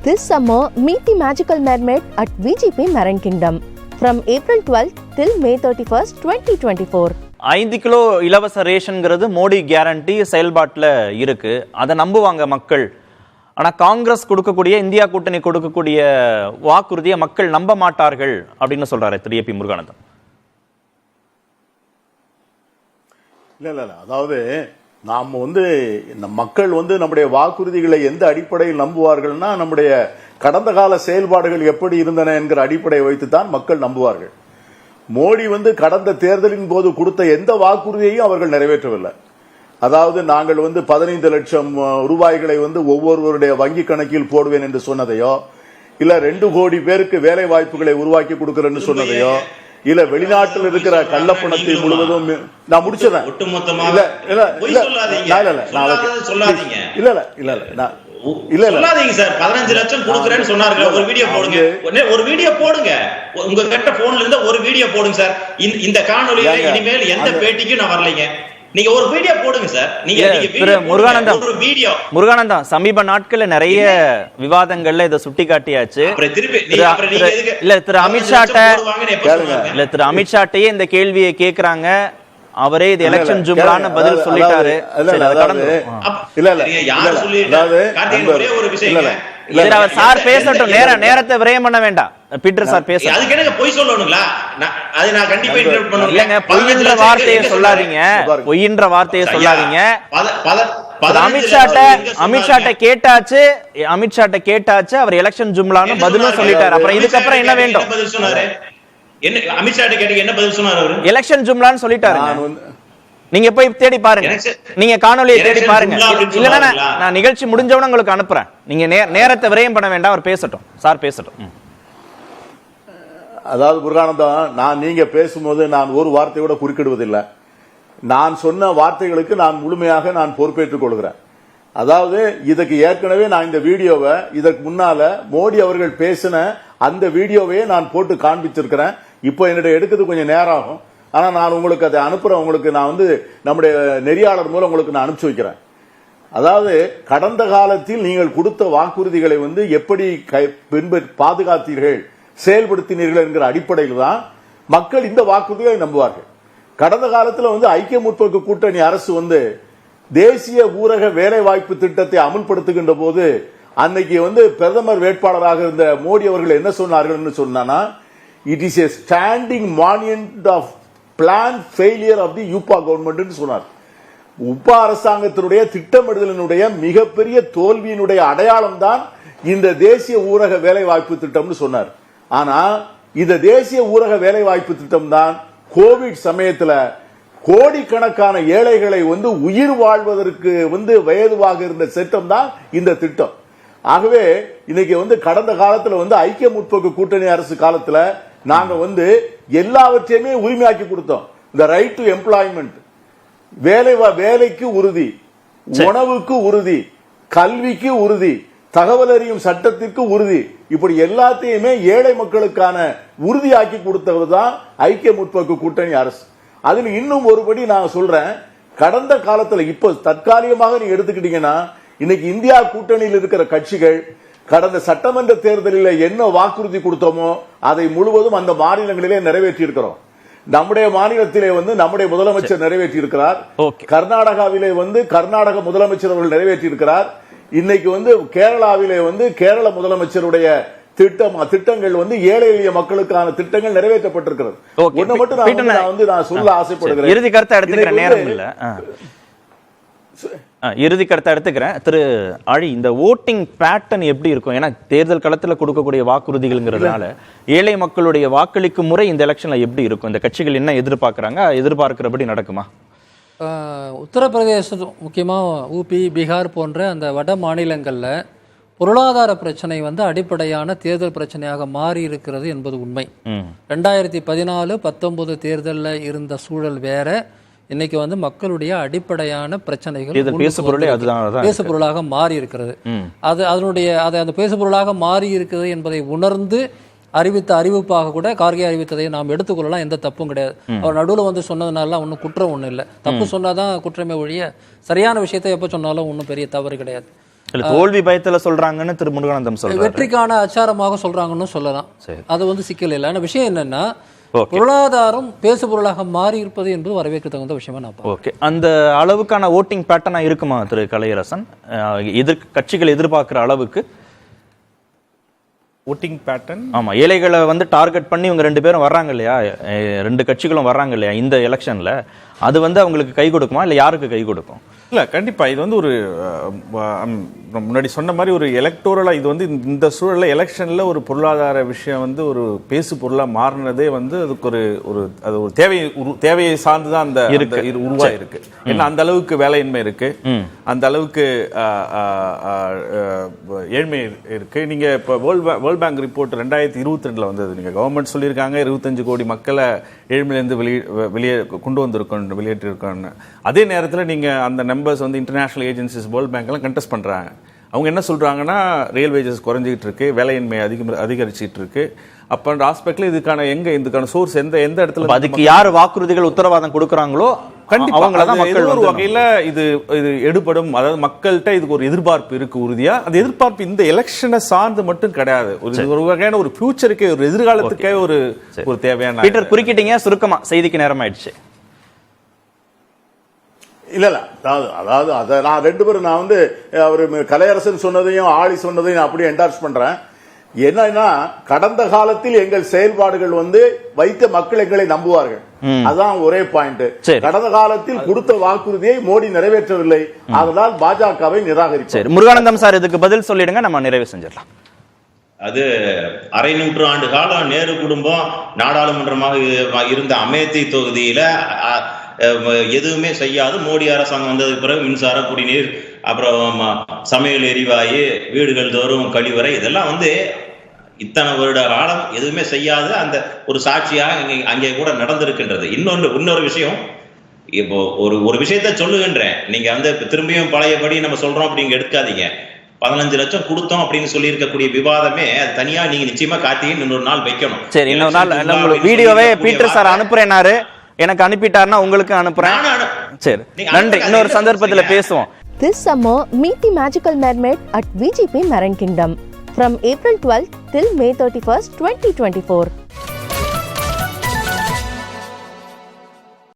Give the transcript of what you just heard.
This summer, meet the magical mermaid at VGP Marine Kingdom from April 12th till May 31st, 2024. 5 kilo இலவச ரேஷன்ங்கிறது Modi guarantee செயல்பாட்டில் இருக்கு. அதை நம்புவாங்க மக்கள். ஆனால் காங்கிரஸ் கொடுக்கக்கூடிய, இந்தியா கூட்டணி கொடுக்கக்கூடிய வாக்குறுதியை மக்கள் நம்ப மாட்டார்கள் அப்படின்னு சொல்றாரு திரு ஏபி முருகானந்தம். இல்ல அதாவது நாம் மக்கள் நம்முடைய வாக்குறுதிகளை எந்த அடிப்படையில் நம்புவார்கள்னா, நம்முடைய கடந்த கால செயல்பாடுகள் எப்படி இருந்தன என்கிற அடிப்படையை வைத்துத்தான் மக்கள் நம்புவார்கள். மோடி கடந்த தேர்தலின் போது கொடுத்த எந்த வாக்குறுதியையும் அவர்கள் நிறைவேற்றவில்லை. அதாவது நாங்கள் 15 லட்சம் ரூபாய்களை ஒவ்வொருவருடைய வங்கி கணக்கில் போடுவேன் என்று சொன்னதையோ, இல்ல 2 கோடி பேருக்கு வேலை வாய்ப்புகளை உருவாக்கி கொடுக்கிறேன்னு சொன்னதையோ, இல்ல வெளிநாட்டில் இருக்கிற கள்ளப்பணத்தை முழுவதும் நான் முடிச்சதேன். சொல்லாதீங்க சார். 15 லட்சம் கொடுக்கிறேன்னு சொன்னார்கள். ஒரு வீடியோ போடுங்க, ஒரு வீடியோ போடுங்க, உங்க கிட்ட போன்ல இருந்து ஒரு வீடியோ போடுங்க சார். இந்த காணொலியில இனிமேல் எந்த பேட்டிக்கும் நான் வரலைங்க. நீங்க ஒரு வீடியோ போடுங்க சார். முருகானந்தம் சமீப நாட்கள்ல நிறைய விவாதங்கள்ல இதை சுட்டி காட்டியாச்சு. திரு அமித்ஷாட்டையே இந்த கேள்வியை கேக்குறாங்க. அவரே இது எலெக்ஷன் ஜும்லான்னு பதில் சொல்லிட்டாரு. சார் பேசட்டும், நேரத்தை விரயம் பண்ண வேண்டாம். பீட்டர் சார் பேச அதுக்கு எனக்கு பொய் சொல்லணுங்களா? அது நான் கண்டிப்பா இன்டர்வியூ பண்ணுவேன். இல்லங்க, பொய்ன்ற வார்த்தையை சொல்லாதீங்க, பொய்ன்ற வார்த்தையை சொல்லாதீங்க. அமித்ஷாட்ட கேட்டாச்சு, அவர் எலெக்ஷன் ஜும்லான்னு பதிலும் சொல்லிட்டாரு. அப்புறம் இதுக்கப்புறம் என்ன வேண்டும்? அமித்ஷாட்ட கேட்டீங்க, என்ன பதில் சொன்னாரு அவரு? எலெக்ஷன் ஜும்லான்னு சொல்லிட்டாரு. நீங்க போய் தேடி பாருங்க, நீங்க காணொலியை தேடி பாருங்க. இல்லன்னா நான் நிகழ்ச்சி முடிஞ்சவன உங்களுக்கு அனுப்புறேன். நீங்க நேரத்தை விரயம் பண்ண வேண்டாம், அவர் பேசட்டும், சார் பேசட்டும். அதாவது முருகானந்தம், நீங்க பேசும்போது நான் ஒரு வார்த்தை கூட குறுக்கிடுவதில்லை. நான் சொன்ன வார்த்தைகளுக்கு நான் முழுமையாக பொறுப்பேற்றுக் கொள்கிறேன். அதாவது இதுக்கு ஏற்கனவே நான் இந்த வீடியோவை இதற்கு முன்னால மோடி அவர்கள் பேசின அந்த வீடியோவையே நான் போட்டு காண்பிச்சிருக்கிறேன். இப்போ என்னுடைய எடுக்கிறது கொஞ்சம் நேரம் ஆகும். ஆனா நான் உங்களுக்கு அதை அனுப்புறேன். உங்களுக்கு நான் நம்முடைய நெறியாளர் மூலம் உங்களுக்கு நான் அனுப்பிச்சு வைக்கிறேன். அதாவது கடந்த காலத்தில் நீங்கள் கொடுத்த வாக்குறுதிகளை எப்படி பாதுகாத்தீர்கள், செயல்படுத்தினீர்கள் என்கிற அடிப்படையில் தான் மக்கள் இந்த வாக்குறுதிகளை நம்புவார்கள். கடந்த காலத்தில் ஐக்கிய முற்போக்கு கூட்டணி அரசு தேசிய ஊரக வேலை வாய்ப்பு திட்டத்தை அமுல்படுத்துகின்ற போது அன்னைக்கு பிரதமர் வேட்பாளராக இருந்த மோடி அவர்கள் என்ன சொன்னார்கள் சொன்னா, it is a standing monument of planned failure of the UPA government சொன்னார். உபா அரசாங்கத்தினுடைய திட்டமிடுதலினுடைய மிகப்பெரிய தோல்வியினுடைய அடையாளம் தான் இந்த தேசிய ஊரக வேலை வாய்ப்பு திட்டம்னு சொன்னார். ஆனா இந்த தேசிய ஊரக வேலை வாய்ப்பு திட்டம் தான் கோவிட் சமயத்துல கோடிக்கணக்கான ஏழைகளை உயிர் வாழ்வதற்கு வயதுவாக இருந்த திட்டம் தான் இந்த திட்டம். ஆகவே இன்னைக்கு கடந்த காலத்துல ஐக்கிய முற்போக்கு கூட்டணி அரசு காலத்துல நாங்க எல்லாவற்றையுமே உரிமையாக்கி கொடுத்தோம். இந்த ரைட் டு எம்ப்ளாய்மெண்ட், வேலைக்கு உறுதி, உணவுக்கு உறுதி, கல்விக்கு உறுதி, தகவல் அறியும் சட்டத்திற்கு உறுதி, இப்படி எல்லாத்தையுமே ஏழை மக்களுக்கான உறுதியாக்கி கொடுத்தது தான் ஐக்கிய முற்போக்கு கூட்டணி அரசு. அதுல இன்னும் ஒருபடி நான் சொல்றேன். கடந்த காலத்துல இப்ப தற்காலிகமாக நீங்க எடுத்துக்கிட்டீங்கன்னா, இன்னைக்கு இந்தியா கூட்டணியில் இருக்கிற கட்சிகள் கடந்த சட்டமன்ற தேர்தலில் என்ன வாக்குறுதி கொடுத்தோமோ அதை முழுவதும் அந்த மாநிலங்களிலே நிறைவேற்றி இருக்கிறோம். நம்முடைய மாநிலத்திலே நம்முடைய முதலமைச்சர் நிறைவேற்றி இருக்கிறார். கர்நாடகாவிலே கர்நாடக முதலமைச்சர் அவர்கள் நிறைவேற்றி இருக்கிறார். இன்னைக்கு கேரளாவிலே கேரள முதலமைச்சருடைய திட்டங்கள் ஏழை எளிய மக்களுக்கான திட்டங்கள் நிறைவேற்றப்பட்டிருக்கிறது. ஒண்ணு மட்டும் நான் சொல்ல ஆசைப்படுகிறேன். இறுதி கருத்தை எடுத்துக்கிற நேரம் இல்ல, இறுதி கருத்தை எடுத்துக்கிறேன். திரு ஆழி, இந்த ஓட்டிங் பேட்டர்ன் எப்படி இருக்கும்? ஏன்னா தேர்தல் களத்தில் கொடுக்கக்கூடிய வாக்குறுதிகள்ங்கிறதுனால ஏழை மக்களுடைய வாக்களிக்கும் முறை இந்த எலெக்ஷன்ல எப்படி இருக்கும்? இந்த கட்சிகள் என்ன எதிர்பார்க்கறாங்க, எதிர்பார்க்கிறபடி நடக்குமா? உத்தரப்பிரதேசம், முக்கியமாக ஊபி, பீகார் போன்ற அந்த வட மாநிலங்களில் பொருளாதார பிரச்சனை அடிப்படையான தேர்தல் பிரச்சனையாக மாறி இருக்கிறது என்பது உண்மை. 2014-19 தேர்தலில் இருந்த சூழல் வேற. இன்னைக்கு மக்களுடைய அடிப்படையான பிரச்சனைகள் பேசுபொருளாக மாறி இருக்கிறது. அந்த பேசுபொருளாக மாறி இருக்கிறது என்பதை உணர்ந்து அறிவித்த அறிவிப்பாக கூட கார்கே அறிவித்ததை நாம் எடுத்துக்கொள்ளலாம். எந்த தப்பும் கிடையாது. அவர் நடுவில் சொன்னதுனால ஒன்றும் குற்றம் ஒன்றும் இல்லை. தப்பு சொன்னாதான் குற்றமே ஒழிய சரியான விஷயத்தை எப்போ சொன்னாலும் ஒன்றும் பெரிய தவறு கிடையாது. தோல்வி பயத்துல சொல்றாங்கன்னு திரு முருகானந்தம் சொல்றாரு. வெற்றிக்கான அச்சாரமாக சொல்றாங்கன்னு சொல்லலாம். அது வந்து சிக்கல் இல்லை. ஆனா விஷயம் என்னன்னா, பொருளாதாரம் பேசு பொருளாக மாறி இருப்பது என்பது வரவேற்க தகுந்த விஷயமா நான் ஓகே. அந்த அளவுக்கான ஓட்டிங் பேட்டர்னா இருக்குமா திரு கலையரசன்? கட்சிகள் எதிர்பார்க்கிற அளவுக்கு ஓட்டிங் பேட்டர்ன்? ஆமா, ஏழைகளை வந்து டார்கெட் பண்ணி இவங்க 2 பேரும் வர்றாங்க இல்லையா, 2 கட்சிகளும் வர்றாங்க இல்லையா இந்த எலெக்ஷன்ல, அது வந்து அவங்களுக்கு கை கொடுக்குமா இல்ல யாருக்கு கை கொடுக்கும்? இல்ல கண்டிப்பா இது வந்து ஒரு முன்னாடி சொன்ன மாதிரி ஒரு எலக்டோரலா இது வந்து இந்த சூழல்ல எலெக்ஷன்ல ஒரு பொருளாதார விஷயம் வந்து ஒரு பேசு பொருளா மாறினதே வந்து அதுக்கு ஒரு தேவையை சார்ந்துதான் அந்த உருவாயிருக்கு. ஏன்னா அந்த அளவுக்கு வேலையின்மை இருக்கு, அந்த அளவுக்கு ஏழ்மை இருக்கு. நீங்க இப்ப வேர்ல்ட் பேங்க் ரிப்போர்ட் 2022 வந்தது. நீங்க கவர்மெண்ட் சொல்லியிருக்காங்க 25 கோடி மக்களை ஏழ்மையிலிருந்து வெளியே கொண்டு வந்திருக்கோம், வெளியேற்றிருக்கோம்னு. அதே நேரத்தில் நீங்க அந்த நம்பர்ஸ் வந்து இன்டர்நேஷனல் ஏஜென்சிஸ் வேர்ல்ட் பேங்க்லாம் கண்டெஸ்ட் பண்றாங்க. அவங்க என்ன சொல்றாங்கன்னா ரியல் வேஜஸ் குறைஞ்சிட்டு இருக்கு, வேலையின்மை அதிகரிச்சிட்டு இருக்கு. அப்பன்ற ஆஸ்பெக்ட்ல இதுக்கான சோர்ஸ் எந்த இடத்துல, அதுக்கு யார் வாக்குறுதிகள் உத்தரவாதம் கொடுக்கறாங்களோ கண்டிப்பா மக்கள் ஒரு வகையில இது எடுபடும். அதாவது மக்கள்கிட்ட இதுக்கு ஒரு எதிர்பார்ப்பு இருக்கு உறுதியா. அந்த எதிர்பார்ப்பு இந்த எலெக்ஷனை சார்ந்து மட்டும் கிடையாது, ஒரு வகையான ஒரு ஃபியூச்சருக்கே, ஒரு எதிர்காலத்துக்கே ஒரு தேவையான. பீட்டர் குறுக்கிட்டீங்க, சுருக்கமா, செய்திக்கு நேரம் ஆயிடுச்சு. இல்ல அதாவது அதை நான் 2 பேரும் நான் வந்து அவரு கலையரசன் சொன்னதையும் ஆளி சொன்னதையும் அப்படியே என்டார்ஸ் பண்றேன். என்னன்னா, கடந்த காலத்தில் எங்கள் செயல்பாடுகள் வந்து வைத்த மக்கள் எங்களை நம்புவார்கள், அதான் ஒரே பாயிண்ட். கடந்த காலத்தில் கொடுத்த வாக்குறுதியை மோடி நிறைவேற்றவில்லை, அதனால் பாஜகவை நிராகரித்தார். முருகானந்தம் சார் இதுக்கு பதில் சொல்லிடுங்க, நம்ம நிறைவு செஞ்சிடலாம். அது அரை நூற்றாண்டு காலம் நேரு குடும்பம் நாடாளுமன்றமாக இருந்த அமேத்தி தொகுதியில எதுவுமே செய்யாது. மோடி அரசாங்கம் வந்ததுக்கு பிறகு மின்சார, குடிநீர், அப்புறம் சமையல் எரிவாயு, வீடுகள் தோறும் கழிவறை, இதெல்லாம் வந்து இத்தனை வருட காலம் எதுவுமே செய்யாது அந்த ஒரு சாட்சியாக அங்கே கூட நடந்திருக்கின்றது. இன்னொரு விஷயம், இப்போ ஒரு விஷயத்த சொல்லுகின்றேன், நீங்க வந்து திரும்பியும் பழையபடி நம்ம சொல்றோம் அப்படிங்க எடுக்காதீங்க. 15 லட்சம் கொடுத்தோம் அப்படின்னு சொல்லி இருக்கக்கூடிய விவாதமே அது தனியா நீங்க நிச்சயமா கார்த்திகேயன் இன்னொரு நாள் வைக்கணும். சரி, இன்னொரு நாள் வீடியோவே பீட்டர் சார் அனுப்புறேனாரு, எனக்கு அனுப்பிட்டாருன்னா உங்களுக்கு அனுப்புறேன். சரி, நன்றி. இன்னொரு சந்தர்ப்பத்துல பேசுவோம். This summer, meet the magical mermaid at VGP Marine Kingdom from April 12th till May 31st, 2024.